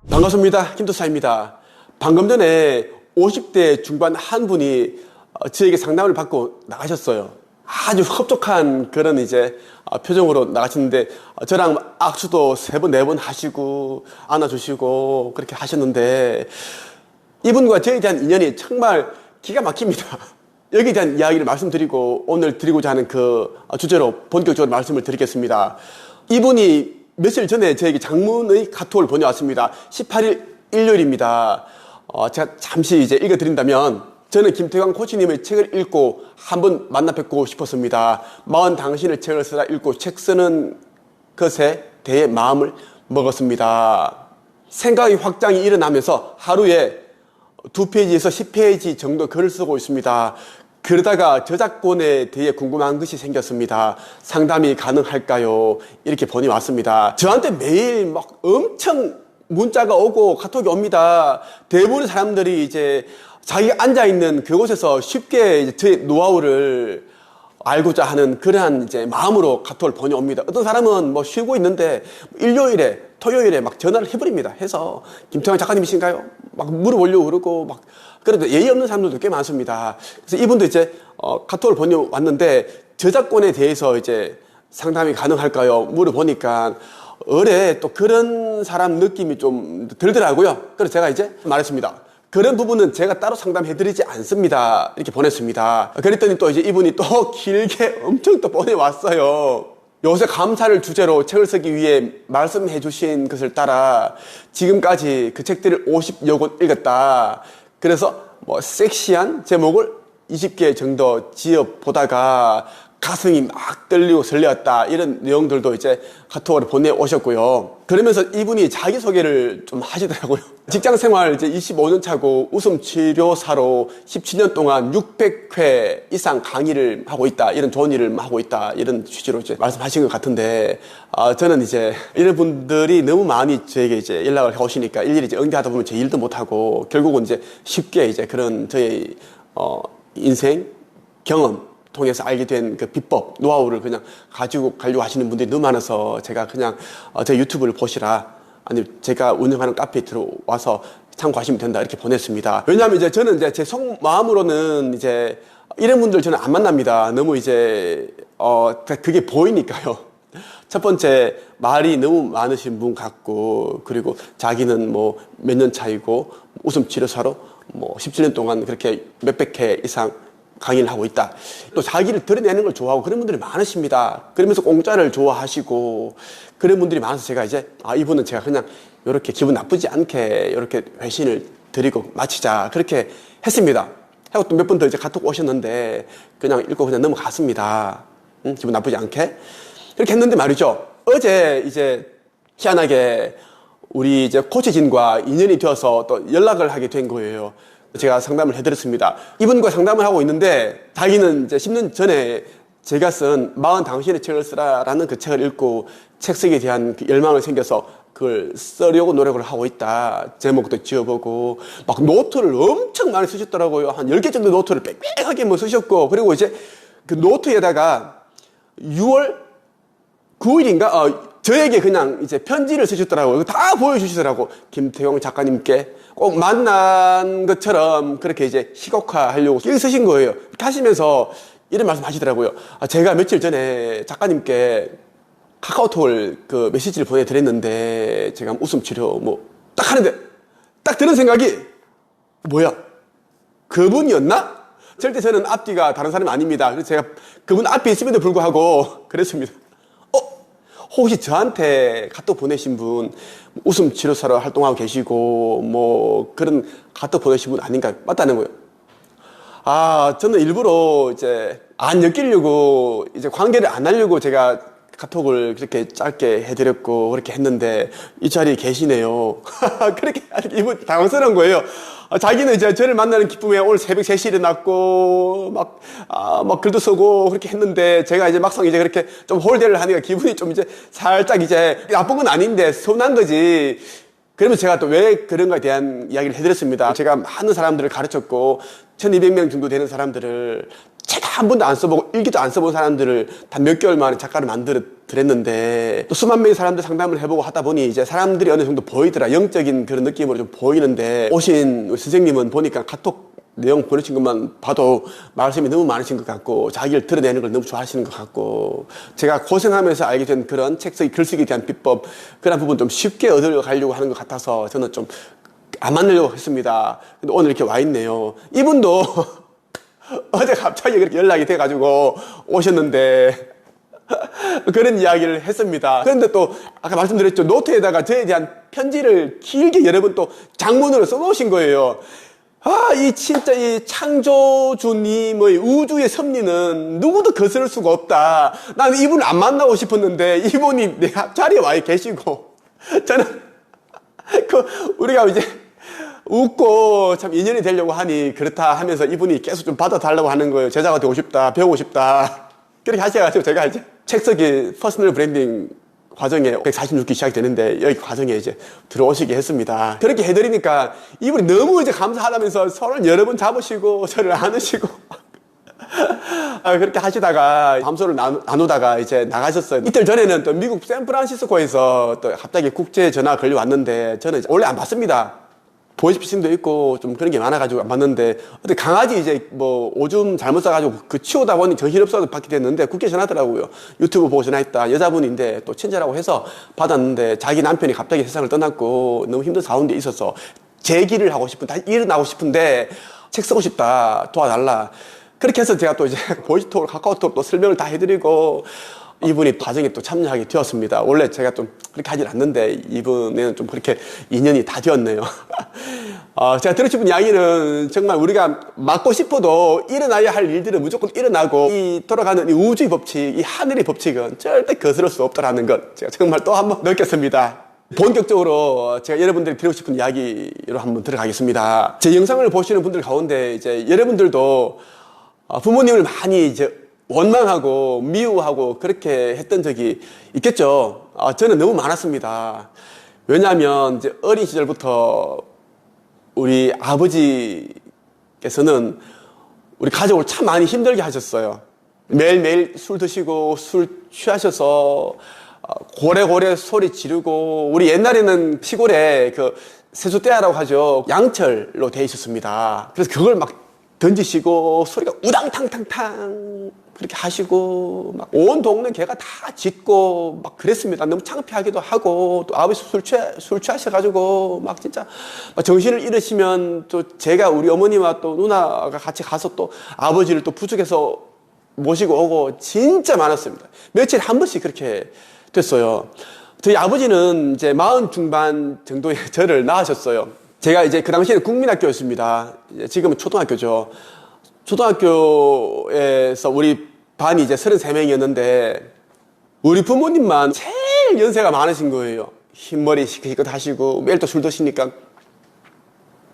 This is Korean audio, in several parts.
반갑습니다. 김도사입니다. 방금 전에 50대 중반 한 분이 저에게 상담을 받고 나가셨어요. 아주 흡족한 그런 표정으로 나가셨는데, 저랑 악수도 3번, 4번 하시고 안아주시고 그렇게 하셨는데, 이분과 저에 대한 인연이 정말 기가 막힙니다. 여기에 대한 이야기를 말씀드리고 오늘 드리고자 하는 그 주제로 본격적으로 말씀을 드리겠습니다. 이분이 며칠 전에 저에게 장문의 카톡을 보내왔습니다. 18일 일요일입니다. 제가 잠시 읽어드린다면, 저는 김태광 코치님의 책을 읽고 한번 만나 뵙고 싶었습니다. 마흔 당신의 책을 쓰라 읽고 책 쓰는 것에 대해 마음을 먹었습니다. 생각의 확장이 일어나면서 하루에 2페이지에서 10페이지 정도 글을 쓰고 있습니다. 그러다가 저작권에 대해 궁금한 것이 생겼습니다. 상담이 가능할까요? 이렇게 보내왔습니다. 저한테 매일 막 엄청 문자가 오고 카톡이 옵니다. 대부분의 사람들이 자기가 앉아있는 그곳에서 쉽게 저의 노하우를 알고자 하는 그러한 마음으로 카톡을 보내옵니다. 어떤 사람은 쉬고 있는데 일요일에, 토요일에 막 전화를 해버립니다. 해서 김태광 작가님이신가요? 막 물어보려고 그러고 그래도 예의 없는 사람들도 꽤 많습니다. 그래서 이분도 카톡을 보내왔는데, 저작권에 대해서 상담이 가능할까요? 물어보니까 또 그런 사람 느낌이 좀 들더라고요. 그래서 제가 말했습니다. 그런 부분은 제가 따로 상담해드리지 않습니다. 이렇게 보냈습니다. 그랬더니 또 이분이 또 길게 엄청 또 보내왔어요. 요새 감사를 주제로 책을 쓰기 위해 말씀해 주신 것을 따라 지금까지 그 책들을 50여 권 읽었다. 그래서 섹시한 제목을 20개 정도 지어보다가 가슴이 막 떨리고 설레었다. 이런 내용들도 카톡으로 보내오셨고요. 그러면서 이분이 자기소개를 좀 하시더라고요. 직장생활 25년 차고 웃음치료사로 17년 동안 600회 이상 강의를 하고 있다. 이런 좋은 일을 하고 있다. 이런 취지로 말씀하신 것 같은데, 저는 이런 분들이 너무 많이 저에게 연락을 해오시니까 일일이 응대하다 보면 제 일도 못하고 결국은 쉽게 그런 저의 인생 경험 통해서 알게 된 그 비법, 노하우를 그냥 가지고 가려고 하시는 분들이 너무 많아서 제가 그냥 제 유튜브를 보시라, 아니면 제가 운영하는 카페에 들어와서 참고하시면 된다 이렇게 보냈습니다. 왜냐하면 저는 제 속마음으로는 이런 분들 저는 안 만납니다. 너무 그게 보이니까요. 첫 번째, 말이 너무 많으신 분 같고, 그리고 자기는 몇 년 차이고 웃음치료사로 17년 동안 그렇게 몇백 회 이상 강의를 하고 있다. 또 자기를 드러내는 걸 좋아하고 그런 분들이 많으십니다. 그러면서 공짜를 좋아하시고 그런 분들이 많아서 제가 이분은 제가 그냥 이렇게 기분 나쁘지 않게 이렇게 회신을 드리고 마치자 그렇게 했습니다. 하고 또 몇 분 더 카톡 오셨는데 그냥 읽고 그냥 넘어갔습니다. 기분 나쁘지 않게 그렇게 했는데 말이죠. 어제 희한하게 우리 코치진과 인연이 되어서 또 연락을 하게 된 거예요. 제가 상담을 해드렸습니다. 이분과 상담을 하고 있는데, 자기는 10년 전에 제가 쓴 마흔 당신의 책을 쓰라라는 그 책을 읽고 책 쓰기에 대한 그 열망이 생겨서 그걸 쓰려고 노력을 하고 있다. 제목도 지어보고 막 노트를 엄청 많이 쓰셨더라고요. 한 10개 정도 노트를 빽빽하게 쓰셨고, 그리고 그 노트에다가 6월 9일인가 저에게 그냥 편지를 쓰셨더라고요. 다 보여주시더라고. 김태광 작가님께 꼭 만난 것처럼 그렇게 시각화하려고 여기 쓰신 거예요. 이렇게 하시면서 이런 말씀 하시더라고요. 제가 며칠 전에 작가님께 카카오톡을 그 메시지를 보내드렸는데, 제가 웃음치료 딱 하는데 딱 드는 생각이, 뭐야, 그분이었나? 절대 저는 앞뒤가 다른 사람이 아닙니다. 그래서 제가 그분 앞에 있음에도 불구하고 그랬습니다. 혹시 저한테 카톡 보내신 분 웃음치료사로 활동하고 계시고 그런 카톡 보내신 분 아닌가요? 맞다는 거예요. 저는 일부러 안 엮이려고 관계를 안 하려고 제가 카톡을 그렇게 짧게 해드렸고 그렇게 했는데 이 자리에 계시네요. 그렇게 이분 당황스러운 거예요. 자기는 이제 저를 만나는 기쁨에 오늘 새벽 3시에 일어났고 막 글도 쓰고 그렇게 했는데 제가 이제 막상 이제 그렇게 좀 홀대를 하니까 기분이 좀 이제 살짝 이제 나쁜 건 아닌데 서운한 거지. 그러면 제가 또 왜 그런가에 대한 이야기를 해드렸습니다. 제가 많은 사람들을 가르쳤고 1200명 정도 되는 사람들을 제가 한 번도 안 써보고 일기도 안 써본 사람들을 단 몇 개월 만에 작가를 만들어 드렸는데 또 수만 명의 사람들 상담을 해보고 하다 보니 이제 사람들이 어느 정도 보이더라. 영적인 그런 느낌으로 좀 보이는데 오신 우리 선생님은 보니까 카톡 내용 보내신 것만 봐도 말씀이 너무 많으신 것 같고 자기를 드러내는 걸 너무 좋아하시는 것 같고 제가 고생하면서 알게 된 그런 책쓰기 글쓰기에 대한 비법 그런 부분 좀 쉽게 얻어가려고 하는 것 같아서 저는 좀 안 만나려고 했습니다. 근데 오늘 이렇게 와 있네요. 이분도 어제 갑자기 그렇게 연락이 돼가지고 오셨는데 그런 이야기를 했습니다. 그런데 또 아까 말씀드렸죠. 노트에다가 저에 대한 편지를 길게 여러 번 또 장문으로 써놓으신 거예요. 이 진짜 이 창조주님의 우주의 섭리는 누구도 거스를 수가 없다. 나는 이분을 안 만나고 싶었는데 이분이 내 자리에 와 계시고 저는 우리가 이제 웃고 참 인연이 되려고 하니 그렇다 하면서 이분이 계속 좀 받아달라고 하는 거예요. 제자가 되고 싶다, 배우고 싶다. 그렇게 하셔가지고 제가 이제 책 쓰기 퍼스널 브랜딩 과정에 146기 시작이 되는데 여기 과정에 이제 들어오시게 했습니다. 그렇게 해드리니까 이분이 너무 이제 감사하다면서 손을 여러 번 잡으시고 저를 안으시고 그렇게 하시다가 담소를 나누다가 이제 나가셨어요. 이틀 전에는 또 미국 샌프란시스코에서 또 갑자기 국제 전화가 걸려왔는데 저는 원래 안 받습니다. 보이스피싱도 있고 좀 그런 게 많아가지고 안 받는데 어떻게 강아지 이제 뭐 오줌 잘못 싸가지고 그 치우다 보니 정신없어서 받게 됐는데 국회 전화더라고요. 유튜브 보고 전화했다. 여자분인데 또 친절하고 해서 받았는데 자기 남편이 갑자기 세상을 떠났고 너무 힘든 상황에 있어서 재기를 하고 싶은 다시 일어나고 싶은데 책 쓰고 싶다 도와달라. 그렇게 해서 제가 또 이제 보이스톡 카카오톡 또 설명을 다 해드리고 이분이 과정에 또 참여하게 되었습니다. 원래 제가 좀 그렇게 하진 않는데 이분에는 좀 그렇게 인연이 다 되었네요. 제가 들으고 싶은 이야기는 정말 우리가 막고 싶어도 일어나야 할 일들은 무조건 일어나고 이 돌아가는 이 우주의 법칙, 이 하늘의 법칙은 절대 거스를 수 없다는 것 제가 정말 또 한번 느꼈습니다. 본격적으로 제가 여러분들이 드리고 싶은 이야기로 한번 들어가겠습니다. 제 영상을 보시는 분들 가운데 이제 여러분들도 부모님을 많이 이제 원망하고 미워하고 그렇게 했던 적이 있겠죠. 저는 너무 많았습니다. 왜냐하면 이제 어린 시절부터 우리 아버지께서는 우리 가족을 참 많이 힘들게 하셨어요. 매일매일 술 드시고 술 취하셔서 고래고래 소리 지르고 우리 옛날에는 시골에 그 세숫대야라고 하죠. 양철로 돼 있었습니다. 그래서 그걸 막 던지시고 소리가 우당탕탕탕 그렇게 하시고 막 온 동네 개가 다 짖고 막 그랬습니다. 너무 창피하기도 하고 또 아버지 술 취하셔가지고 막 진짜 막 정신을 잃으시면 또 제가 우리 어머니와 또 누나가 같이 가서 또 아버지를 또 부축해서 모시고 오고 진짜 많았습니다. 며칠에 한 번씩 그렇게 됐어요. 저희 아버지는 이제 40 중반 정도에 저를 낳으셨어요. 제가 이제 그 당시에는 국민학교였습니다. 지금은 초등학교죠. 초등학교에서 우리 반이 이제 33명이었는데 우리 부모님만 제일 연세가 많으신 거예요. 흰머리 시크시크 하시고 매일 또 술 드시니까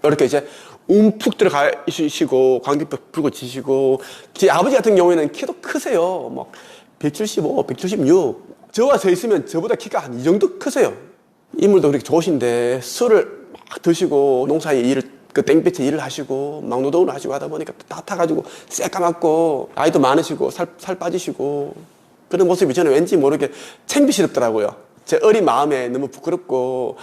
이렇게 이제 움푹 들어가시고 광대뼈 불고 지시고 제 아버지 같은 경우에는 키도 크세요. 막 175, 176 저와 서 있으면 저보다 키가 한 이 정도 크세요. 인물도 그렇게 좋으신데 술을 막 드시고 농사에 일을 그 땡볕에 일을 하시고 막 노동을 하시고 하다 보니까 다 타가지고 새까맣고 아이도 많으시고 살 빠지시고 그런 모습이 저는 왠지 모르게 창피스럽더라고요. 제 어린 마음에 너무 부끄럽고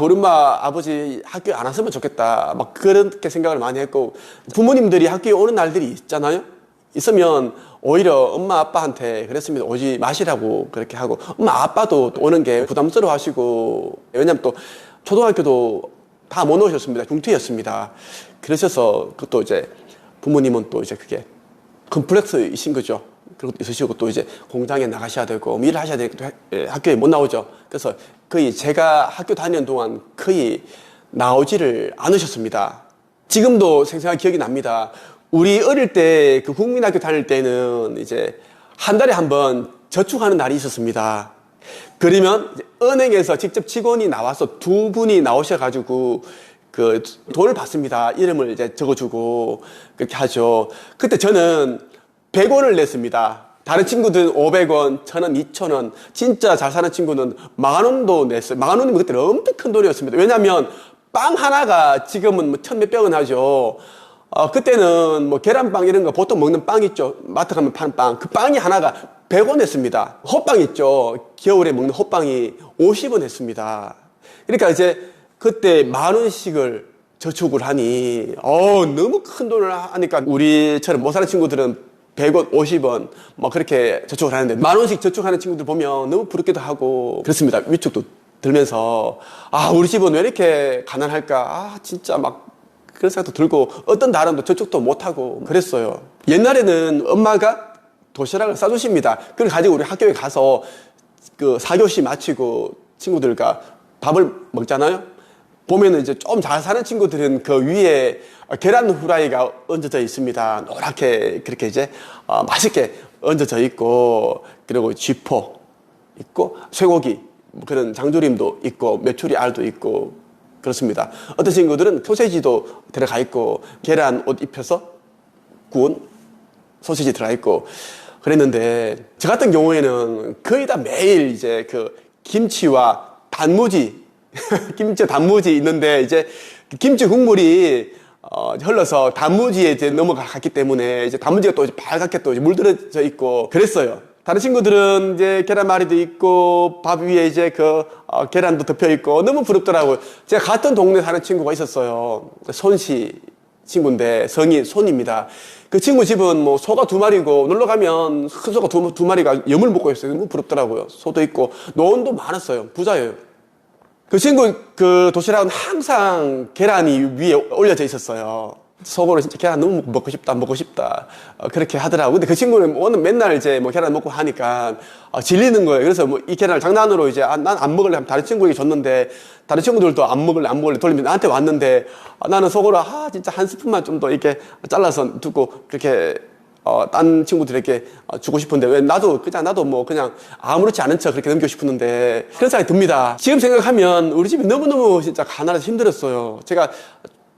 우리 엄마 아버지 학교에 안 왔으면 좋겠다 막 그렇게 생각을 많이 했고 부모님들이 학교에 오는 날들이 있잖아요. 있으면 오히려 엄마 아빠한테 그랬습니다. 오지 마시라고 그렇게 하고 엄마 아빠도 오는 게 부담스러워 하시고 왜냐면 또 초등학교도 다 못 오셨습니다. 중퇴였습니다. 그러셔서 그것도 이제 부모님은 또 이제 그게 컴플렉스이신 거죠. 그것도 있으시고 또 이제 공장에 나가셔야 되고 일을 하셔야 되고 학교에 못 나오죠. 그래서 거의 제가 학교 다니는 동안 거의 나오지를 않으셨습니다. 지금도 생생하게 기억이 납니다. 우리 어릴 때 그 국민학교 다닐 때는 이제 한 달에 한 번 저축하는 날이 있었습니다. 그러면 은행에서 직접 직원이 나와서 두 분이 나오셔가지고 그 돈을 받습니다. 이름을 이제 적어주고 그렇게 하죠. 그때 저는 100원을 냈습니다. 다른 친구들은 500원, 1000원, 2000원, 진짜 잘 사는 친구는 10,000원도 냈어요. 10,000원이면 그때는 엄청 큰 돈이었습니다. 왜냐하면 빵 하나가 지금은 뭐 1000몇백 원 하죠. 그때는 뭐 계란빵 이런 거 보통 먹는 빵 있죠. 마트 가면 파는 빵. 그 빵이 하나가 100원 했습니다. 호빵 있죠. 겨울에 먹는 호빵이 50원 했습니다. 그러니까 이제 그때 10,000원씩을 저축을 하니, 너무 큰 돈을 하니까 우리처럼 못 사는 친구들은 100원, 50원, 뭐 그렇게 저축을 하는데 10,000원씩 저축하는 친구들 보면 너무 부럽기도 하고 그렇습니다. 위축도 들면서, 우리 집은 왜 이렇게 가난할까? 진짜 막 그런 생각도 들고 어떤 날은 또 저축도 못하고 그랬어요. 옛날에는 엄마가 도시락을 싸주십니다. 그걸 가지고 우리 학교에 가서 그 4교시 마치고 친구들과 밥을 먹잖아요. 보면은 이제 좀 잘 사는 친구들은 그 위에 계란 후라이가 얹어져 있습니다. 노랗게 그렇게 이제 맛있게 얹어져 있고, 그리고 쥐포 있고, 쇠고기, 그런 장조림도 있고, 메추리 알도 있고, 그렇습니다. 어떤 친구들은 소세지도 들어가 있고, 계란 옷 입혀서 구운 소시지 들어가 있고, 그랬는데, 저 같은 경우에는 거의 다 매일 이제 그 김치와 단무지, 김치 단무지 있는데, 이제 김치 국물이 흘러서 단무지에 이제 넘어갔기 때문에 이제 단무지가 또 빨갛게 또 물들어져 있고 그랬어요. 다른 친구들은 이제 계란말이도 있고 밥 위에 이제 그 계란도 덮여 있고 너무 부럽더라고요. 제가 같은 동네 사는 친구가 있었어요. 손씨 친구인데 성이 손입니다. 그 친구 집은 뭐 소가 2마리고 놀러 가면 큰 소가 두 마리가 염을 먹고 있어요. 너무 부럽더라고요. 소도 있고 노원도 많았어요. 부자예요. 그 친구 그 도시락은 항상 계란이 위에 올려져 있었어요. 속으로 진짜 계란 너무 먹고 싶다 그렇게 하더라고. 근데 그 친구는 오늘 맨날 이제 뭐 계란 먹고 하니까 질리는 거예요. 그래서 뭐 이 계란을 장난으로 이제 난 안 먹을래 하면 다른 친구에게 줬는데, 다른 친구들도 안 먹을래 돌리면 나한테 왔는데, 나는 속으로 진짜 한 스푼만 좀 더 이렇게 잘라서 두고 그렇게 딴 친구들에게 주고 싶은데, 왜 나도 뭐 그냥 아무렇지 않은 척 그렇게 넘기고 싶었는데, 그런 생각이 듭니다. 지금 생각하면 우리 집이 너무너무 진짜 가난해서 힘들었어요. 제가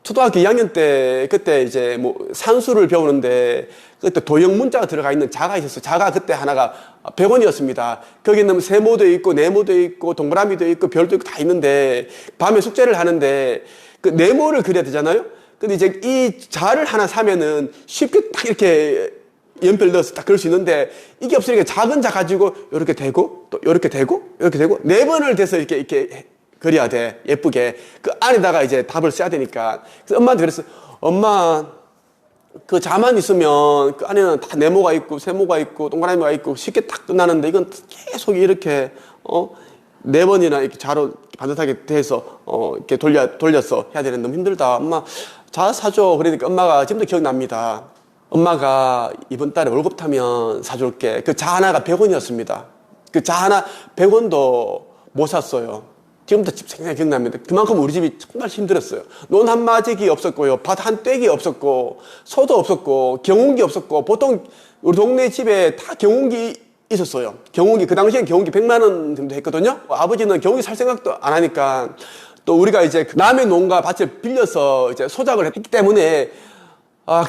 초등학교 2학년 때 그때 이제 뭐 산수를 배우는데 그때 도형 문자가 들어가 있는 자가 있었어요. 자가 그때 하나가 100원이었습니다. 거기는 세모도 있고 네모도 있고 동그라미도 있고 별도 있고 다 있는데, 밤에 숙제를 하는데 그 네모를 그려야 되잖아요. 근데 이제 이 자를 하나 사면은 쉽게 딱 이렇게 연필 넣어서 딱 그릴 수 있는데, 이게 없으니까 작은 자 가지고 이렇게 대고 또 이렇게 대고 이렇게 대고 4번을 대서 이렇게 그려야 돼. 예쁘게. 그 안에다가 이제 답을 써야 되니까. 그래서 엄마한테 그랬어. 엄마, 그 자만 있으면 그 안에는 다 네모가 있고 세모가 있고 동그라미가 있고 쉽게 딱 끝나는데, 이건 계속 이렇게 4번이나 이렇게 자로 반듯하게 돼서 이렇게 돌려서 해야 되는데 너무 힘들다. 엄마, 자 사줘. 그러니까 엄마가 지금도 기억납니다. 엄마가 이번 달에 월급 타면 사줄게. 그 자 하나가 100원이었습니다. 그 자 하나 100원도 못 샀어요. 지금도 생생히 기억납니다. 그만큼 우리 집이 정말 힘들었어요. 논 한 마지기 없었고요. 밭 한 떼기 없었고, 소도 없었고, 경운기 없었고, 보통 우리 동네 집에 다 경운기 있었어요. 경운기, 그 당시엔 경운기 100만 원 정도 했거든요. 아버지는 경운기 살 생각도 안 하니까, 또 우리가 이제 남의 농가 밭을 빌려서 이제 소작을 했기 때문에,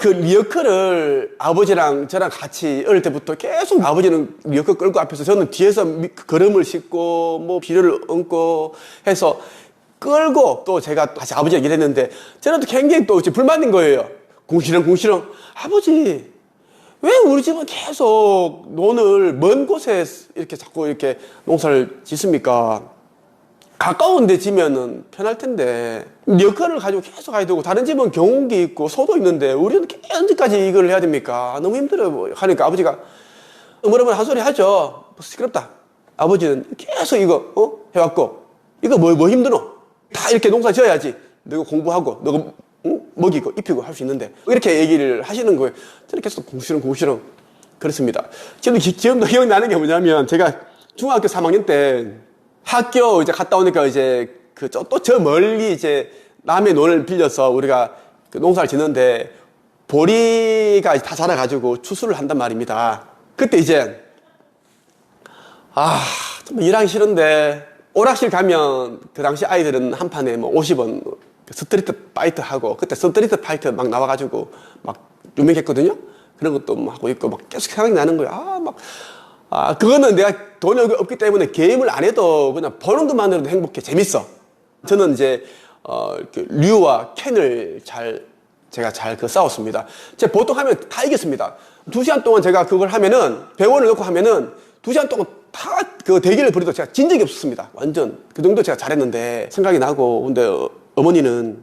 그 리어커를 아버지랑 저랑 같이 어릴 때부터 계속, 아버지는 리어커 끌고 앞에서 저는 뒤에서 걸음을 싣고 뭐 비료를 얹고 해서 끌고, 또 제가 다시 아버지랑 일했는데 저는 또 굉장히 또 불만인 거예요. 궁시렁 아버지, 왜 우리 집은 계속 논을 먼 곳에 이렇게 자꾸 이렇게 농사를 짓습니까? 가까운 데 지면은 편할 텐데 여건을 가지고 계속 가야 되고, 다른 집은 경운기 있고 소도 있는데 우리는 언제까지 이걸 해야 됩니까? 너무 힘들어요. 하니까 아버지가 어머러머러 한 소리 하죠. 시끄럽다. 아버지는 계속 이거 해왔고, 이거 뭐 힘드노? 다 이렇게 농사 지어야지. 너가 공부하고 너가 먹이고 입히고 할 수 있는데, 이렇게 얘기를 하시는 거예요. 저는 계속 궁시렁 그렇습니다. 지금도 기억나는 게 뭐냐면, 제가 중학교 3학년 때 학교 이제 갔다 오니까 이제 또 저 멀리 이제 남의 논을 빌려서 우리가 그 농사를 짓는데, 보리가 다 자라가지고 추수를 한단 말입니다. 그때 이제 정말 일하기 싫은데, 오락실 가면 그 당시 아이들은 한 판에 뭐 50원 스트리트 파이트 하고, 그때 스트리트 파이트 막 나와가지고 막 유명했거든요? 그런 것도 막 하고 있고, 막 계속 생각이 나는 거예요. 그거는 내가 돈이 없기 때문에 게임을 안 해도 그냥 보는 것만으로도 행복해. 재밌어. 저는 이제, 류와 켄을 제가 잘 싸웠습니다. 제가 보통 하면 다 이겼습니다. 2시간 동안 제가 그걸 하면은, 100원을 넣고 하면은, 2시간 동안 다 그 대결을 벌여도 제가 진 적이 없었습니다. 완전. 그 정도 제가 잘했는데, 생각이 나고, 근데 어머니는,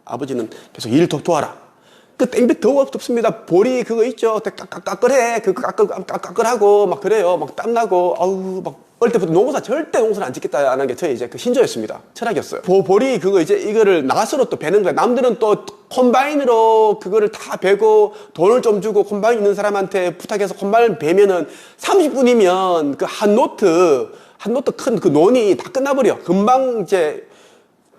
아버지는 계속 일 도와라. 그 땡볕 더 없습니다. 보리 그거 있죠. 까끌해. 그거 까끌하고, 막 그래요. 막 땀나고, 아우, 막. 어릴 때부터 절대 농사를 안 짓겠다는 게 저의 이제 그 신조였습니다. 철학이었어요. 보리 그거 이제 이거를 낫으로 또 베는 거야. 남들은 또 콤바인으로 그거를 다 베고 돈을 좀 주고 콤바인 있는 사람한테 부탁해서 콤바인 베면은 30분이면 그 한 노트 큰 그 논이 다 끝나버려. 금방 이제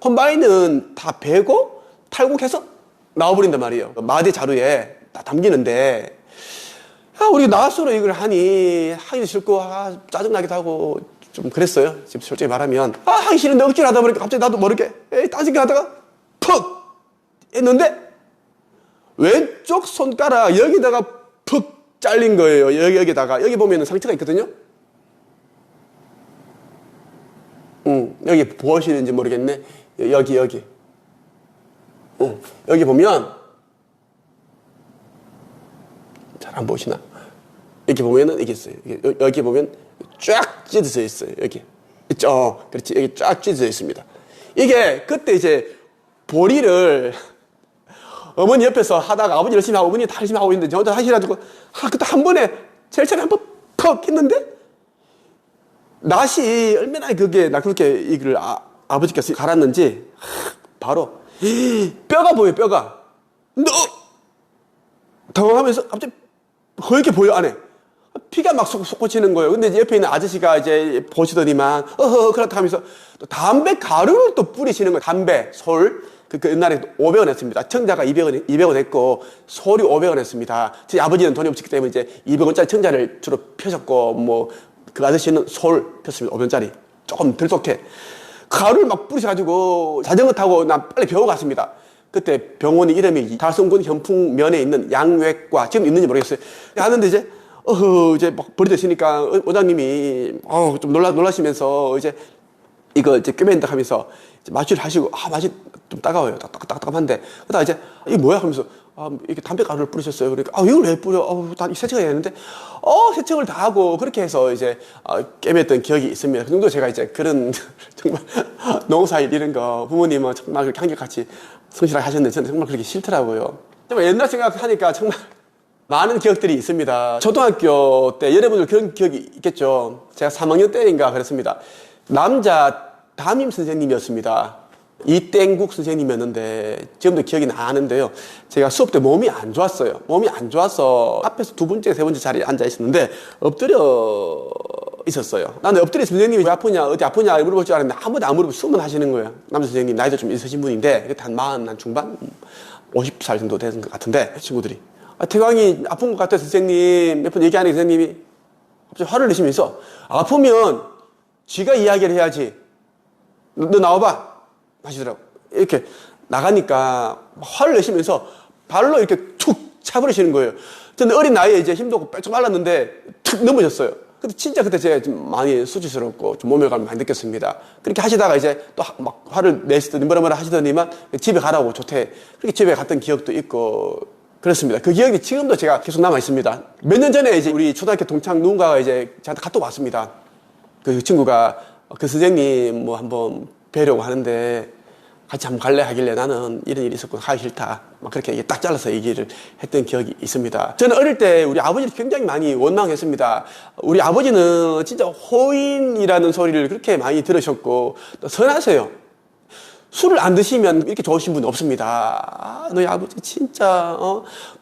콤바인은 다 베고 탈곡해서 나와버린단 말이에요. 마대 자루에 다 담기는데 우리 나스로 이걸 하기도 싫고, 짜증나기도 하고, 좀 그랬어요. 지금 솔직히 말하면. 하기 싫은데 억지로 하다 보니까 갑자기 나도 모르게, 딴짓기 하다가, 푹! 했는데, 왼쪽 손가락 여기다가 푹 잘린 거예요. 여기다가. 여기 보면 상처가 있거든요? 여기 보시는지 모르겠네. 여기. 여기 보면, 잘 안 보시나? 이렇게 보면은 이게 있어요. 여기 보면 쫙 찢어져 있어요. 여기. 있죠? 그렇지. 여기 쫙 찢어져 있습니다. 이게 그때 이제 보리를 어머니 옆에서 하다가 아버지 열심히 하고 어머니 다 열심히 하고 있는데 저 혼자 하시라고 그때 한 번에 제일 한번 퍽 했는데 낫이 얼마나 그렇게 이걸 아버지께서 갈았는지 바로 뼈가 보여요. 뼈가. 당황하면서 갑자기 그렇게 보여 안에 피가 막 솟구치는 거예요. 근데 이제 옆에 있는 아저씨가 이제 보시더니만 그렇다 하면서 또 담배 가루를 또 뿌리시는 거예요. 담배 솔 그 옛날에 500원 했습니다. 청자가 200원 했고 솔이 500원 했습니다. 저희 아버지는 돈이 없었기 때문에 이제 200원짜리 청자를 주로 펴셨고 뭐 그 아저씨는 솔 폈습니다. 500원짜리 조금 덜 쏟게 가루를 막 뿌리셔가지고 자전거 타고 난 빨리 병원 갔습니다. 그때 병원의 이름이 달성군 현풍면에 있는 양외과 지금 있는지 모르겠어요. 하는데 이제 막 버려지시니까 원장님이 좀 놀라시면서 이거 꿰맨다 하면서 마취를 하시고 맛이 좀 따가워요. 딱딱한데 그러다 이제 이게 뭐야 하면서 이렇게 담배 가루를 뿌리셨어요. 그러니까 이걸 왜 뿌려? 다 세척해야 되는데 세척을 다 하고 그렇게 해서 이제 꿰맸던 기억이 있습니다. 그 정도 제가 이제 그런 정말 농사일 이런 거 부모님은 정말 그렇게 한결같이 성실하게 하셨는데 저는 정말 그렇게 싫더라고요. 정말 옛날 생각하니까 정말 많은 기억들이 있습니다. 초등학교 때 여러분들 그런 기억이 있겠죠. 제가 3학년 때인가 그랬습니다. 남자 담임 선생님이었습니다. 이땡국 선생님이었는데 지금도 기억이 나는데요. 제가 수업 때 몸이 안 좋았어요. 몸이 안 좋아서 앞에서 두 번째, 세 번째 자리에 앉아 있었는데 엎드려 있었어요. 나는 엎드려 선생님이 왜 아프냐, 어디 아프냐 물어볼 줄 알았는데 아무도 안 물어보고 숨만 하시는 거예요. 남자 선생님 나이도 좀 있으신 분인데 한 40, 한 중반? 50살 정도 되는 것 같은데 친구들이 태광이 아픈 것 같아 선생님 몇 번 얘기하는 선생님이 갑자기 화를 내시면서 아프면 쥐가 이야기를 해야지 너 나와봐 하시더라고. 이렇게 나가니까 화를 내시면서 발로 이렇게 툭 차버리시는 거예요. 저는 어린 나이에 이제 힘도 없고 빽쩍 말랐는데 툭 넘어졌어요. 근데 진짜 그때 제가 좀 많이 수치스럽고 좀 모멸감을 많이 느꼈습니다. 그렇게 하시다가 이제 또 막 화를 내시더니 뭐라 하시더니만 집에 가라고 좋대. 그렇게 집에 갔던 기억도 있고 그렇습니다. 그 기억이 지금도 제가 계속 남아 있습니다. 몇 년 전에 이제 우리 초등학교 동창 누군가가 이제 저한테 카톡 왔습니다. 그 친구가 그 선생님 뭐 한번 뵈려고 하는데 같이 한번 갈래 하길래 나는 이런 일이 있었고 가기 싫다. 막 그렇게 딱 잘라서 얘기를 했던 기억이 있습니다. 저는 어릴 때 우리 아버지를 굉장히 많이 원망했습니다. 우리 아버지는 진짜 호인이라는 소리를 그렇게 많이 들으셨고 또 선하세요. 술을 안 드시면 이렇게 좋으신 분이 없습니다. 너희 아버지 진짜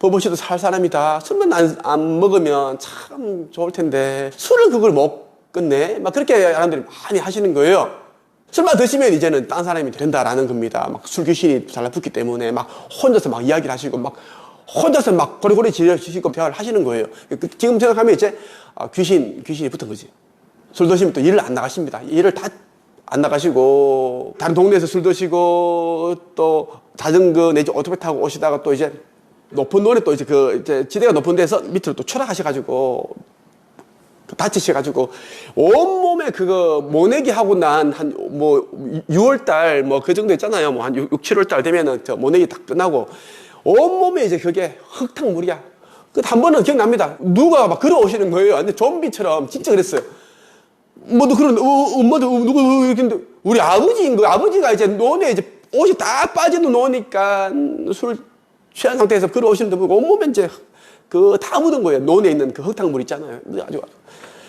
버버시도 살 사람이다. 술만 안 먹으면 참 좋을 텐데 술을 그걸 못 끝내? 막 그렇게 사람들이 많이 하시는 거예요. 술만 드시면 이제는 딴 사람이 된다라는 겁니다. 막 술 귀신이 달라붙기 때문에 막 혼자서 막 이야기를 하시고 막 혼자서 막 고리고리 지르시고 대화를 하시는 거예요. 지금 생각하면 이제 귀신이 붙은 거지. 술 드시면 또 일을 안 나가십니다. 일을 다 안 나가시고 다른 동네에서 술 드시고 또 자전거 내지 오토바이 타고 오시다가 또 이제 높은 논에 또 이제 지대가 높은 데서 밑으로 또 추락하셔가지고 다치셔가지고 온몸에 그거 모내기 하고 난 한 뭐 6월달 뭐 그 정도 있잖아요. 뭐 한 6, 7월달 되면은 저 모내기 다 끝나고 온몸에 이제 그게 흙탕물이야. 그 한 번은 기억납니다. 누가 막 걸어오시는 거예요. 완전 좀비처럼 진짜 그랬어요. 뭐도 그런 엄마도 누구 이렇게 우리 아버지인 거예요. 아버지가 이제 논에 이제 옷이 다 빠지는 노니까 술 취한 상태에서 걸어오시는데 온몸에 이제 그 다 묻은 거예요. 논에 있는 그 흙탕물 있잖아요. 아주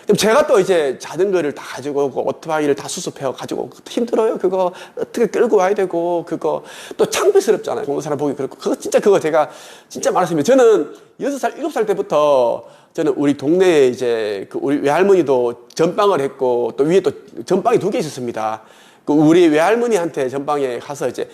그럼 제가 또 이제 자전거를 다 가지고 오고 오토바이를 다 수습해 가지고 힘들어요. 그거 어떻게 끌고 와야 되고 그거 또 창피스럽잖아요. 보는 사람 보기 그렇고 그거 제가 진짜 많았습니다. 저는 6살 7살 때부터 저는 우리 동네에 이제 그 우리 외할머니도 전방을 했고 또 위에 또 전방이 2개 있었습니다. 그 우리 외할머니한테 전방에 가서 이제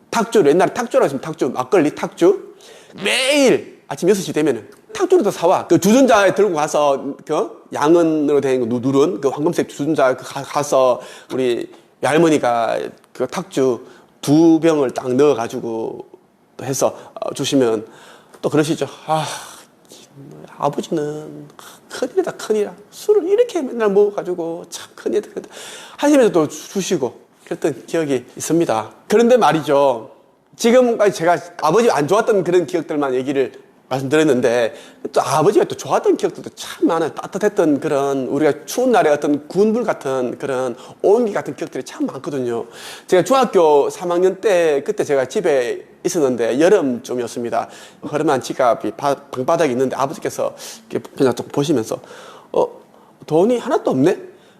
탁주를 옛날에 탁주라고 했으면 탁주 막걸리 탁주 매일 아침 6시 되면은 탁주를 더 사와. 그 주전자에 들고 가서 그 양은으로 된 거 누른 그 황금색 주전자에 가서 우리 외할머니가 그 탁주 2병을 딱 넣어가지고 또 해서 주시면 또 그러시죠. 아버지는 큰일이다 큰일이다. 술을 이렇게 맨날 먹어가지고 참 큰일이다 하시면서 또 주시고 그랬던 기억이 있습니다. 그런데 말이죠. 지금까지 제가 아버지 안 좋았던 그런 기억들만 얘기를 말씀드렸는데 또 아버지가 또 좋았던 기억들도 참 많아요. 따뜻했던 그런 우리가 추운 날에 어떤 군불 같은 그런 온기 같은 기억들이 참 많거든요. 제가 중학교 3학년 때 그때 제가 집에 있었는데 여름쯤이었습니다. 허름한 지갑이 방바닥에 있는데 아버지께서 그냥 좀 보시면서 돈이 하나도 없네?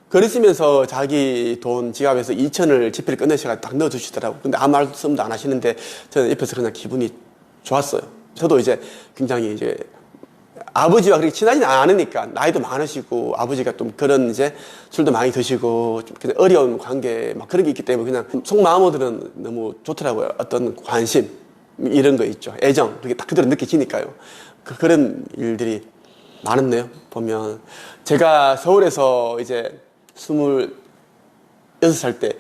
그러시면서 자기 돈 지갑에서 2천을 지폐를 꺼내셔서 딱 넣어주시더라고요. 근데 아무 말씀도 안 하시는데 저는 옆에서 그냥 기분이 좋았어요. 저도 이제 굉장히 이제 아버지와 그렇게 친하지는 않으니까 나이도 많으시고 아버지가 좀 그런 이제 술도 많이 드시고 좀 그냥 어려운 관계 막 그런 게 있기 때문에 그냥 속마음으로는 너무 좋더라고요. 어떤 관심 이런 거 있죠. 애정 그게 딱 그대로 느껴지니까요. 그런 일들이 많았네요. 보면 제가 서울에서 이제 26살 때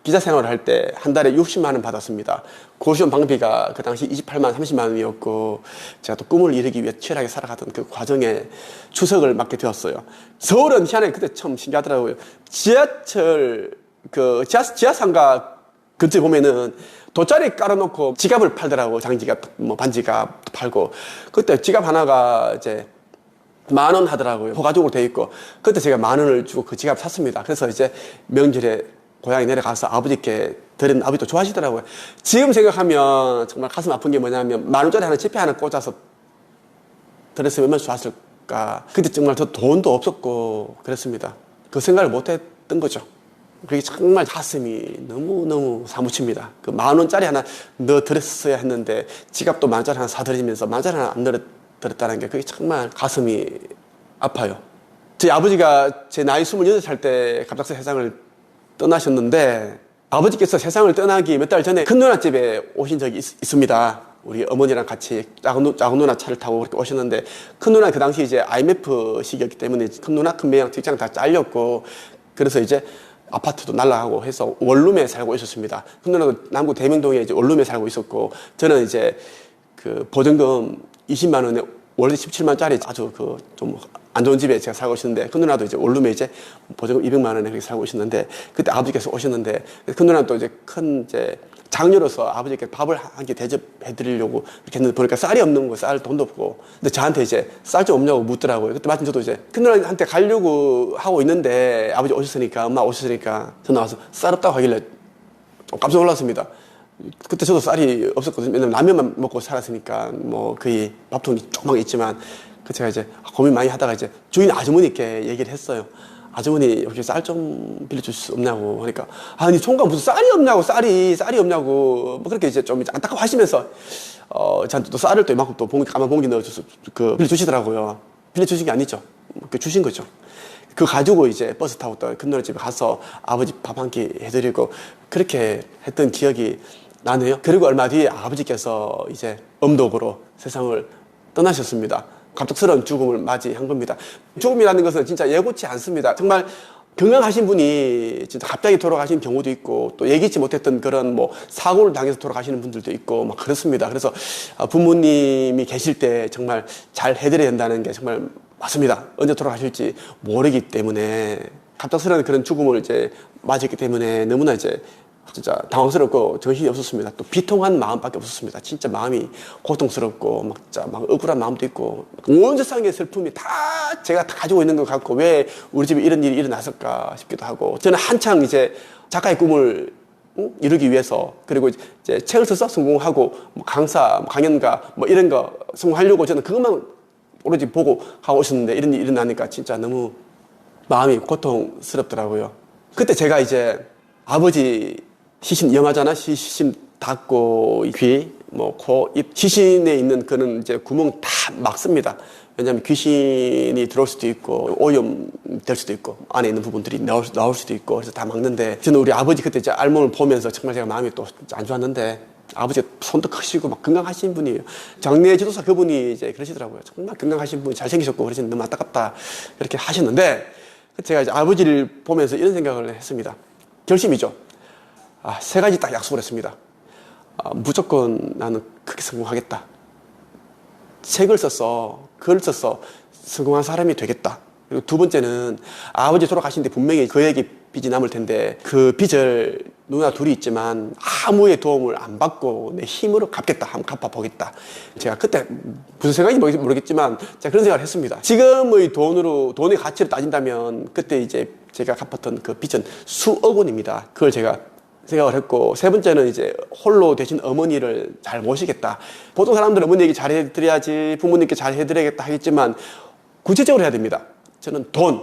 기자 생활을 할 때 한 달에 60만 원 받았습니다. 고시원 방비가 그 당시 28만 30만 원이었고 제가 또 꿈을 이루기 위해 치열하게 살아가던 그 과정에 추석을 맡게 되었어요. 서울은 희한하게 그때 참 신기하더라고요. 지하철 지하상가 근처에 보면은 돗자리 깔아놓고 지갑을 팔더라고. 장지갑, 뭐 반지갑 팔고 그때 지갑 하나가 이제 10,000원 하더라고요. 포가죽으로 돼 있고 그때 제가 10,000원을 주고 그 지갑 샀습니다. 그래서 이제 명절에 고향에 내려가서 아버지께 드린 아버지도 좋아하시더라고요. 지금 생각하면 정말 가슴 아픈 게 뭐냐면 10,000원짜리 하나 지폐 하나 꽂아서 드렸으면 얼마나 좋았을까. 그때 정말 저 돈도 없었고 그랬습니다. 그 생각을 못 했던 거죠. 그게 정말 가슴이 너무너무 사무칩니다. 그 10,000원짜리 하나 넣어드렸어야 했는데 지갑도 10,000원짜리 하나 사드리면서 10,000원짜리 하나 안 넣어드렸다는 게 그게 정말 가슴이 아파요. 저희 아버지가 제 나이 28살 때 갑작스레 세상을 떠나셨는데 아버지께서 세상을 떠나기 몇 달 전에 큰 누나 집에 오신 적이 있습니다. 우리 어머니랑 같이 작은 누나 차를 타고 그렇게 오셨는데 큰 누나 그 당시 이제 IMF 시기였기 때문에 큰 누나 큰 매형 직장 다 잘렸고 그래서 이제 아파트도 날라가고 해서 원룸에 살고 있었습니다. 큰 누나도 남구 대명동에 이제 원룸에 살고 있었고 저는 이제 그 보증금 20만 원에 원래 17만짜리 아주 그 좀 안 좋은 집에 제가 살고 있었는데 큰 누나도 이제 원룸에 이제 보증금 200만 원에 그렇게 살고 있었는데 그때 아버지께서 오셨는데 큰 누나는 또 이제 큰 이제 장녀로서 아버지께 밥을 한 끼 대접해 드리려고 이렇게 했는데 보니까 쌀이 없는 거, 쌀 돈도 없고 근데 저한테 이제 쌀 좀 없냐고 묻더라고요. 그때 마침 저도 이제 큰 누나한테 가려고 하고 있는데 아버지 오셨으니까 엄마 오셨으니까 전화 와서 쌀 없다고 하길래 좀 깜짝 놀랐습니다. 그때 저도 쌀이 없었거든요. 왜냐면 라면만 먹고 살았으니까 뭐 거의 밥통이 조그맣게 있지만 그 제가 이제 고민 많이 하다가 이제 주인 아주머니께 얘기를 했어요. 아주머니 혹시 쌀 좀 빌려줄 수 없냐고 하니까 아니 총각 무슨 쌀이 없냐고 쌀이 뭐 그렇게 이제 좀 안타까워하시면서 저한테 또 쌀을 또 이만큼 또 까만 봉지 넣어줘서 빌려주시더라고요. 빌려주신 게 아니죠. 주신 거죠. 그거 가지고 이제 버스 타고 또 큰 누나 집에 가서 아버지 밥 한 끼 해드리고 그렇게 했던 기억이 나네요. 그리고 얼마 뒤에 아버지께서 이제 엄독으로 세상을 떠나셨습니다. 갑작스러운 죽음을 맞이한 겁니다. 죽음이라는 것은 진짜 예고치 않습니다. 정말 건강하신 분이 진짜 갑자기 돌아가신 경우도 있고 또 예기치 못했던 그런 뭐 사고를 당해서 돌아가시는 분들도 있고 막 그렇습니다. 그래서 부모님이 계실 때 정말 잘 해드려야 된다는 게 정말 맞습니다. 언제 돌아가실지 모르기 때문에 갑작스러운 그런 죽음을 이제 맞았기 때문에 너무나 이제 진짜 당황스럽고 정신이 없었습니다. 또 비통한 마음밖에 없었습니다. 진짜 마음이 고통스럽고 막 진짜 막 억울한 마음도 있고 온 세상의 슬픔이 다 제가 다 가지고 있는 것 같고 왜 우리 집에 이런 일이 일어났을까 싶기도 하고 저는 한창 이제 작가의 꿈을 이루기 위해서 그리고 이제 책을 써서 성공하고 뭐 강사, 강연가 뭐 이런 거 성공하려고 저는 그것만 오로지 보고 하고 있었는데 이런 일이 일어나니까 진짜 너무 마음이 고통스럽더라고요. 그때 제가 이제 아버지 시신 위험하잖아. 시신 닫고 귀, 뭐 코, 입 시신에 있는 그런 이제 구멍 다 막습니다. 왜냐하면 귀신이 들어올 수도 있고 오염 될 수도 있고 안에 있는 부분들이 나올 수도 있고 그래서 다 막는데 저는 우리 아버지 그때 이제 알몸을 보면서 정말 제가 마음이 또 안 좋았는데 아버지가 손도 크시고 막 건강하신 분이에요. 장례 지도사 그분이 이제 그러시더라고요. 정말 건강하신 분 잘생기셨고 그러시는 너무 안타깝다 그렇게 하셨는데 제가 이제 아버지를 보면서 이런 생각을 했습니다. 결심이죠. 세 가지 딱 약속을 했습니다. 무조건 나는 크게 성공하겠다. 책을 써서 글을 써서 성공한 사람이 되겠다. 그리고 두 번째는 아버지 돌아가신 뒤 분명히 그에게 빚이 남을 텐데 그 빚을 누나 둘이 있지만 아무의 도움을 안 받고 내 힘으로 갚겠다. 한번 갚아보겠다. 제가 그때 무슨 생각인지 모르겠지만 제가 그런 생각을 했습니다. 지금의 돈의 가치를 따진다면 그때 이제 제가 갚았던 그 빚은 수억 원입니다. 그걸 제가 생각을 했고 세 번째는 이제 홀로 되신 어머니를 잘 모시겠다. 보통 사람들은 어머니에게 잘 해드려야지 부모님께 잘 해드려야겠다 하겠지만 구체적으로 해야 됩니다. 저는 돈,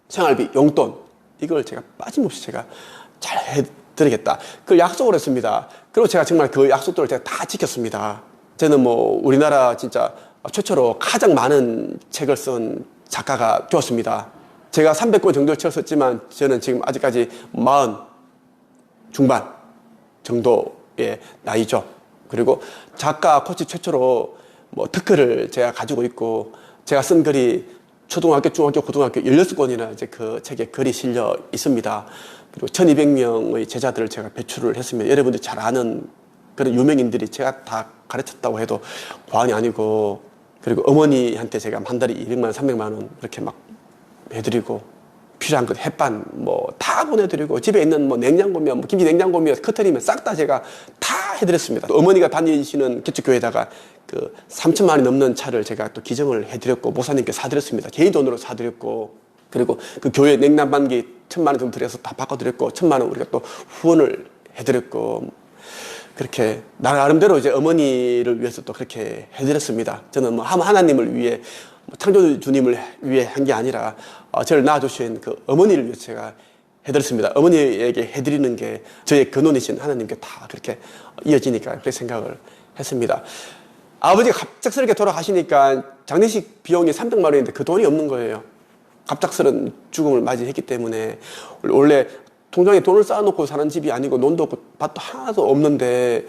생활비, 용돈 이걸 제가 빠짐없이 제가 잘 해드리겠다. 그걸 약속을 했습니다. 그리고 제가 정말 그 약속들을 제가 다 지켰습니다. 저는 뭐 우리나라 진짜 최초로 가장 많은 책을 쓴 작가가 되었습니다. 제가 300권 정도의 책을 썼지만 저는 지금 아직까지 40 중반 정도의 나이죠. 그리고 작가 코치 최초로 뭐 특허를 제가 가지고 있고 제가 쓴 글이 초등학교, 중학교, 고등학교 16권이나 이제 그 책에 글이 실려 있습니다. 그리고 1200명의 제자들을 제가 배출을 했습니다. 여러분들이 잘 아는 그런 유명인들이 제가 다 가르쳤다고 해도 과언이 아니고 그리고 어머니한테 제가 한 달에 200만 원, 300만 원 이렇게 막 해드리고 필요한 것 햇반 뭐 다 보내드리고 집에 있는 뭐 냉장고면 뭐 김치 냉장고면 커터리면 싹 다 제가 다 해드렸습니다. 또 어머니가 다니시는 개척교회에다가 그 3천만 원이 넘는 차를 제가 또 기증을 해드렸고 목사님께 사드렸습니다. 개인 돈으로 사드렸고 그리고 그 교회 냉난방기 1,000만 원 정도 들여서 다 바꿔드렸고 1,000만 원 우리가 또 후원을 해드렸고 그렇게 나름대로 이제 어머니를 위해서 또 그렇게 해드렸습니다. 저는 뭐 하나님을 위해 창조주님을 위해 한 게 아니라 저를 낳아주신 그 어머니를 위해서 제가 해드렸습니다. 어머니에게 해드리는 게 저의 근원이신 하나님께 다 그렇게 이어지니까 그렇게 생각을 했습니다. 아버지가 갑작스럽게 돌아가시니까 장례식 비용이 300만 원인데 그 돈이 없는 거예요. 갑작스런 죽음을 맞이했기 때문에 원래 통장에 돈을 쌓아놓고 사는 집이 아니고 돈도 없고 밭도 하나도 없는데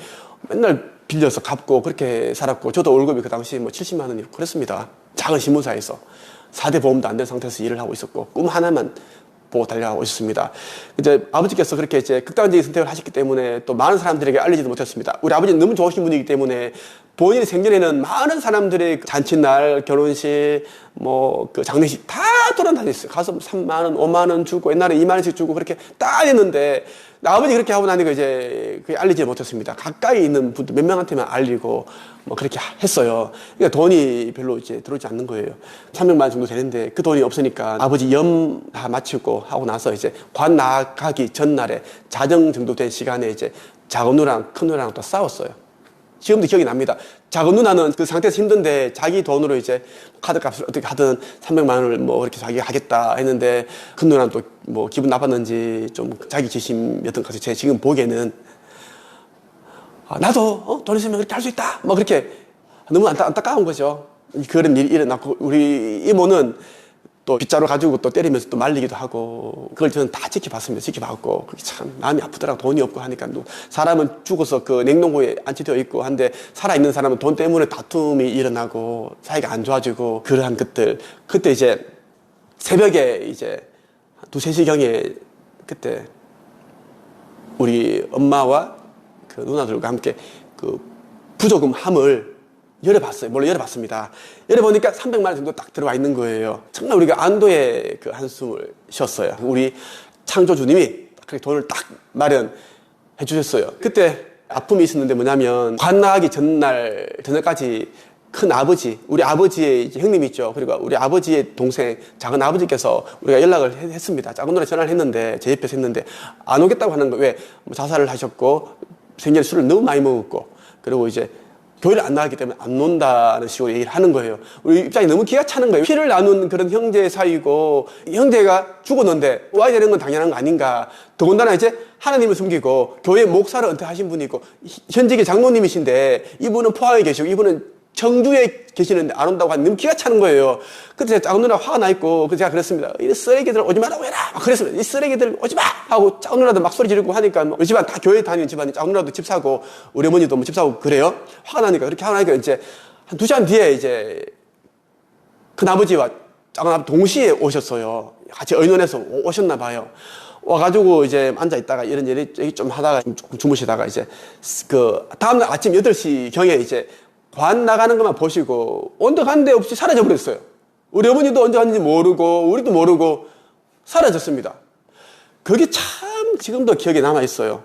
맨날 빌려서 갚고 그렇게 살았고 저도 월급이 그 당시 뭐 70만 원이고 그랬습니다. 작은 신문사에서 4대 보험도 안 된 상태에서 일을 하고 있었고 꿈 하나만 보고 달려가고 있었습니다. 이제 아버지께서 그렇게 이제 극단적인 선택을 하셨기 때문에 또 많은 사람들에게 알리지도 못했습니다. 우리 아버지는 너무 좋으신 분이기 때문에 본인의 생전에는 많은 사람들의 잔칫날, 결혼식, 뭐 그 장례식 다 돌아다녔어요. 가서 3만 원, 5만 원 주고 옛날에 2만 원씩 주고 그렇게 다 했는데 아버지 그렇게 하고 나니까 이제 그게 알리지 못했습니다. 가까이 있는 분들 몇 명한테만 알리고 뭐 그렇게 했어요. 그러니까 돈이 별로 이제 들어오지 않는 거예요. 300만 원 정도 되는데 그 돈이 없으니까 아버지 염 다 마치고 하고 나서 이제 관 나가기 전날에 자정 정도 된 시간에 이제 작은 누나랑 큰 누나랑 또 싸웠어요. 지금도 기억이 납니다. 작은 누나는 그 상태에서 힘든데 자기 돈으로 이제 카드값을 어떻게 하든 300만 원을 뭐 그렇게 자기가 하겠다 했는데 큰 누나는 또 뭐 기분 나빴는지 좀 자기 지심이었던 것 같아요. 제가 지금 보기에는 나도 돈 있으면 그렇게 할 수 있다. 뭐 그렇게 너무 안타까운 거죠. 그런 일이 일어났고 우리 이모는 또 빗자루 가지고 또 때리면서 또 말리기도 하고 그걸 저는 다 지켜봤습니다. 지켜봤고 그게 참 마음이 아프더라고. 돈이 없고 하니까 사람은 죽어서 그 냉동고에 안치되어 있고 한데 살아있는 사람은 돈 때문에 다툼이 일어나고 사이가 안 좋아지고 그러한 것들 그때 이제 새벽에 이제 2, 3시경에 그때 우리 엄마와 그 누나들과 함께 그 부조금 함을 열어봤어요. 몰래 열어봤습니다. 열어보니까 300만 원 정도 딱 들어와 있는 거예요. 정말 우리가 안도의 그 한숨을 쉬었어요. 우리 창조주님이 그렇게 돈을 딱 마련해 주셨어요. 그때 아픔이 있었는데 뭐냐면 관 나가기 전날 저녁까지 큰 아버지, 우리 아버지의 이제 형님이 있죠. 그리고 우리 아버지의 동생 작은 아버지께서 우리가 연락을 했습니다. 작은 누나 전화를 했는데 제 옆에서 했는데 안 오겠다고 하는 거. 왜? 뭐 자살을 하셨고 생전에 술을 너무 많이 먹었고 그리고 이제 교회를 안 나갔기 때문에 안 논다는 식으로 얘기를 하는 거예요. 우리 입장이 너무 기가 차는 거예요. 피를 나눈 그런 형제 사이고 형제가 죽었는데 와야 되는 건 당연한 거 아닌가. 더군다나 이제 하나님을 숨기고 교회 목사를 은퇴하신 분이고 현직의 장로님이신데 이분은 포항에 계시고 이분은 청주에 계시는데 안 온다고 하니 너무 기가 차는 거예요. 그때 제가 작은 누나 화가 나 있고 그래서 제가 그랬습니다. 이 쓰레기들 오지 말라고 해라. 막 그랬습니다. 이 쓰레기들 오지 마! 하고 작은 누나도 막 소리 지르고 하니까 우리 집안 다 교회 다니는 집안이 작은 누나도 집 사고 우리 어머니도 뭐 집 사고 그래요. 화가 나니까 그렇게 화가 나니까 이제 한 2시간 뒤에 이제 큰 아버지와 작은 아버지 동시에 오셨어요. 같이 의논해서 오셨나 봐요. 와가지고 이제 앉아 있다가 이런 얘기 좀 하다가 조금 주무시다가 이제 그 다음날 아침 8시 경에 이제 관 나가는 것만 보시고 언덕 한 데 없이 사라져 버렸어요. 우리 어머니도 언제 갔는지 모르고 우리도 모르고 사라졌습니다. 그게 참 지금도 기억에 남아 있어요.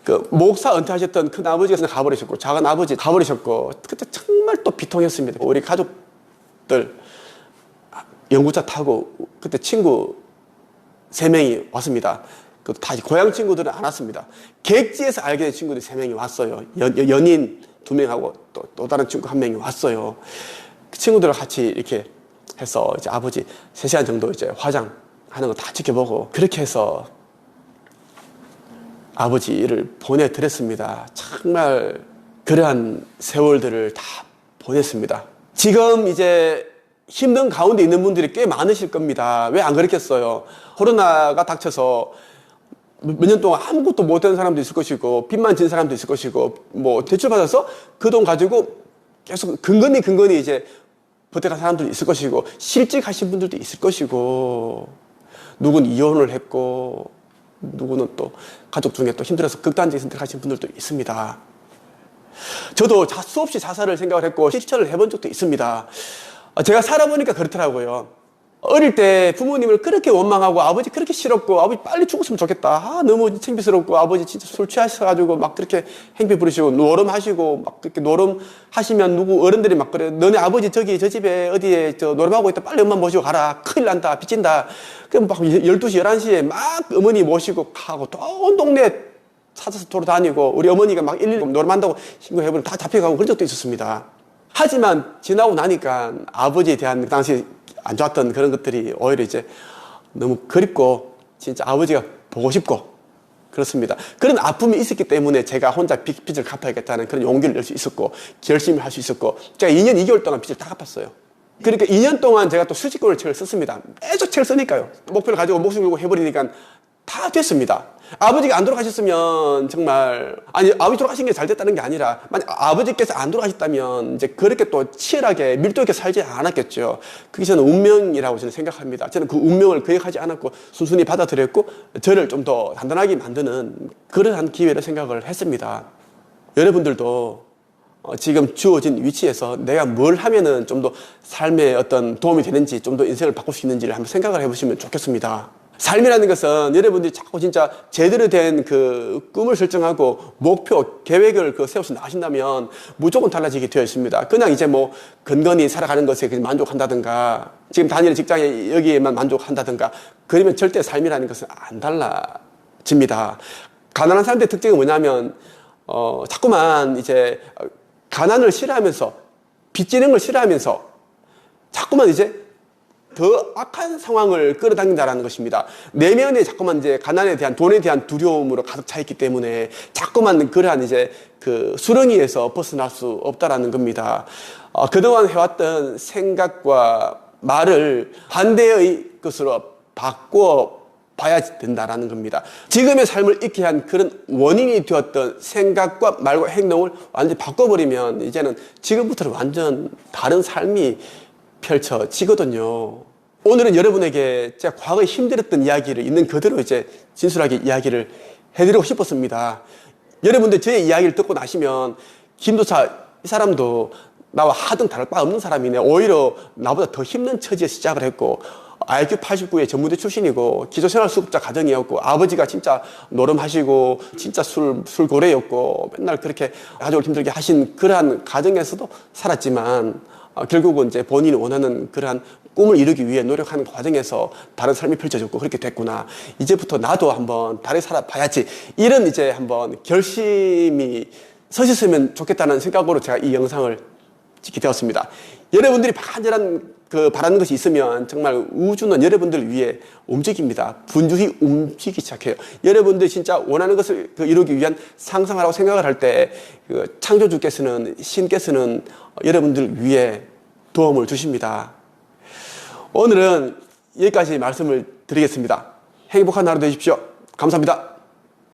그 목사 은퇴하셨던 큰 아버지가 가버리셨고 작은 아버지 가버리셨고 그때 정말 또 비통했습니다. 우리 가족들 연구차 타고 그때 친구 3명이 왔습니다. 다 고향 친구들은 안 왔습니다. 객지에서 알게 된 친구들이 3명이 왔어요. 연인 2명하고 또 다른 친구 1명이 왔어요. 그 친구들과 같이 이렇게 해서 이제 아버지 3시간 정도 이제 화장하는 거 다 지켜보고 그렇게 해서 아버지를 보내드렸습니다. 정말 그러한 세월들을 다 보냈습니다. 지금 이제 힘든 가운데 있는 분들이 꽤 많으실 겁니다. 왜 안 그랬겠어요? 코로나가 닥쳐서 몇 년 동안 아무것도 못하는 사람도 있을 것이고 빚만 진 사람도 있을 것이고 뭐 대출 받아서 그 돈 가지고 계속 근근히 이제 버텨간 사람들도 있을 것이고 실직하신 분들도 있을 것이고 누구는 이혼을 했고 누구는 또 가족 중에 또 힘들어서 극단적인 선택하신 분들도 있습니다. 저도 수없이 자살을 생각을 했고 실천을 해본 적도 있습니다. 제가 살아보니까 그렇더라고요. 어릴 때 부모님을 그렇게 원망하고 아버지 그렇게 싫었고 아버지 빨리 죽었으면 좋겠다. 너무 창피스럽고 아버지 진짜 술 취하셔가지고 막 그렇게 행패 부리시고 노름하시고 막 그렇게 노름하시면 누구 어른들이 막 그래. 너네 아버지 저기 저 집에 어디에 저 노름하고 있다. 빨리 엄마 모시고 가라. 큰일 난다. 빚진다. 그럼 막 12시, 11시에 막 어머니 모시고 가고 또 온 동네 찾아서 돌아다니고 우리 어머니가 막 119 노름한다고 신고해버리면 다 잡혀가고 그런 적도 있었습니다. 하지만 지나고 나니까 아버지에 대한 그 당시 안 좋았던 그런 것들이 오히려 이제 너무 그립고 진짜 아버지가 보고 싶고 그렇습니다. 그런 아픔이 있었기 때문에 제가 혼자 빚을 갚아야겠다는 그런 용기를 낼 수 있었고 결심을 할 수 있었고 제가 2년 2개월 동안 빚을 다 갚았어요. 그러니까 2년 동안 제가 또 수직금을 책을 썼습니다. 매주 책을 쓰니까요. 목표를 가지고 목숨 걸고 해버리니까 다 됐습니다. 아버지가 안 돌아가셨으면 정말 아니 아버지 돌아가신 게 잘 됐다는 게 아니라 만약 아버지께서 안 돌아가셨다면 이제 그렇게 또 치열하게 밀도 있게 살지 않았겠죠. 그게 저는 운명이라고 저는 생각합니다. 저는 그 운명을 거역하지 않았고 순순히 받아들였고 저를 좀 더 단단하게 만드는 그러한 기회를 생각을 했습니다. 여러분들도 지금 주어진 위치에서 내가 뭘 하면은 좀 더 삶에 어떤 도움이 되는지 좀 더 인생을 바꿀 수 있는지를 한번 생각을 해보시면 좋겠습니다. 삶이라는 것은 여러분들이 자꾸 진짜 제대로 된 그 꿈을 설정하고 목표, 계획을 세워서 나가신다면 무조건 달라지게 되어 있습니다. 그냥 이제 뭐 건건히 살아가는 것에 만족한다든가 지금 다니는 직장에 여기에만 만족한다든가 그러면 절대 삶이라는 것은 안 달라집니다. 가난한 사람들의 특징은 뭐냐면 자꾸만 이제 가난을 싫어하면서 빚지는 걸 싫어하면서 자꾸만 이제 더 악한 상황을 끌어당긴다는 것입니다. 내면에 자꾸만 이제 가난에 대한 돈에 대한 두려움으로 가득 차 있기 때문에 자꾸만 그러한 이제 그 수렁이에서 벗어날 수 없다라는 겁니다. 그동안 해왔던 생각과 말을 반대의 것으로 바꿔 봐야 된다라는 겁니다. 지금의 삶을 잃게 한 그런 원인이 되었던 생각과 말과 행동을 완전히 바꿔버리면 이제는 지금부터는 완전 다른 삶이 펼쳐지거든요. 오늘은 여러분에게 제가 과거에 힘들었던 이야기를 있는 그대로 이제 진솔하게 이야기를 해드리고 싶었습니다. 여러분들 제 이야기를 듣고 나시면 김도사 이 사람도 나와 하등 다를 바 없는 사람이네. 오히려 나보다 더 힘든 처지에 시작을 했고 IQ 89의 전무대 출신이고 기초생활수급자 가정이었고 아버지가 진짜 노름하시고 진짜 술고래였고 맨날 그렇게 가족을 힘들게 하신 그러한 가정에서도 살았지만 결국은 이제 본인이 원하는 그러한 꿈을 이루기 위해 노력하는 과정에서 다른 삶이 펼쳐졌고 그렇게 됐구나. 이제부터 나도 한번 다르게 살아봐야지. 이런 이제 한번 결심이 서셨으면 좋겠다는 생각으로 제가 이 영상을 찍게 되었습니다. 여러분들이 간절한 바라는 것이 있으면 정말 우주는 여러분들을 위해 움직입니다. 분주히 움직이기 시작해요. 여러분들이 진짜 원하는 것을 이루기 위한 상상을 하고 생각을 할 때 창조주께서는 신께서는 여러분들을 위해 도움을 주십니다. 오늘은 여기까지 말씀을 드리겠습니다. 행복한 하루 되십시오. 감사합니다.